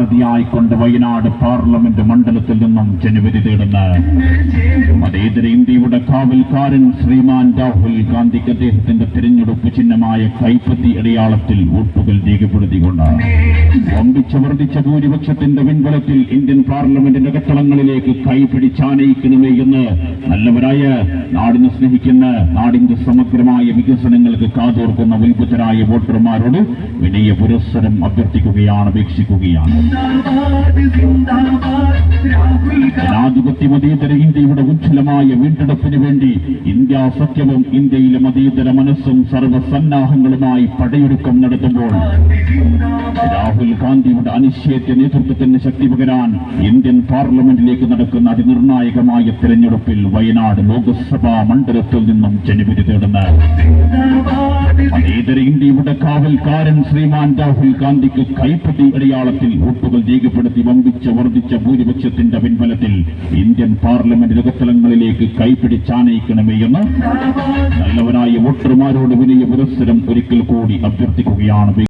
സ്ഥാനാർത്ഥിയായിക്കൊണ്ട് Wayanad parliament മണ്ഡലത്തിൽ നിന്നും ജനുവരി തേടുന്ന മതേതര ഇന്ത്യയുടെ കാവൽക്കാരൻ ശ്രീമാൻ രാഹുൽ ഗാന്ധിക്ക് അദ്ദേഹത്തിന്റെ തിരഞ്ഞെടുപ്പ് ചിഹ്നമായ കൈപ്പത്തി അടയാളത്തിൽ വോട്ടുകൾ രേഖപ്പെടുത്തിക്കൊണ്ട് വമ്പിച്ച വർദ്ധിച്ച ഭൂരിപക്ഷത്തിന്റെ പിൻബലത്തിൽ ഇന്ത്യൻ പാർലമെന്റിന്റെ കെട്ടളങ്ങളിലേക്ക് കൈപിടിച്ചാനയിക്കണമേ എന്ന് നല്ലവരായ നാടിനെ സ്നേഹിക്കുന്ന നാടിന്റെ സമഗ്രമായ വികസനങ്ങൾക്ക് കാതോർക്കുന്ന വിൽബുദ്ധരായ വോട്ടർമാരോട് വിനയ പുരസ്സരം അഭ്യർത്ഥിക്കുകയാണ്, അപേക്ഷിക്കുകയാണ്. ജനാധിപത്യ മതേതര ഇന്ത്യയുടെ ഉജ്ജ്വലമായ വീണ്ടെടുപ്പിന് വേണ്ടി ഇന്ത്യ സഖ്യവും ഇന്ത്യയിലെ മതേതര മനസ്സും സർവ്വസന്നാഹങ്ങളുമായി പടയൊരുക്കം നടത്തുമ്പോൾ രാഹുൽ ഗാന്ധിയുടെ അനിശ്ചിത നേതൃത്വത്തിന് ശക്തി പകരാൻ ഇന്ത്യൻ പാർലമെന്റിലേക്ക് നടക്കുന്ന അതിനിർണായകമായ തെരഞ്ഞെടുപ്പിൽ വയനാട് ലോക്സഭാ മണ്ഡലത്തിൽ നിന്നും ജനുവരി തേടുന്ന മതേതര ഇന്ത്യയുടെ കാവൽക്കാരൻ ശ്രീമാൻ രാഹുൽ ഗാന്ധിക്ക് കൈപ്പത്തി അടയാളത്തിൽ വോട്ടുകൾ രേഖപ്പെടുത്തി വമ്പിച്ച വർദ്ധിച്ച ഭൂരിപക്ഷത്തിന്റെ പിൻബലത്തിൽ ഇന്ത്യൻ പാർലമെന്റ് രംഗത്തലങ്ങളിലേക്ക് കൈപിടിച്ചാനയിക്കണമേ എന്ന് നല്ലവരായ വോട്ടർമാരോട് വിനയ പുരസ്സരം ഒരിക്കൽ കൂടി അഭ്യർത്ഥിക്കുകയാണ്.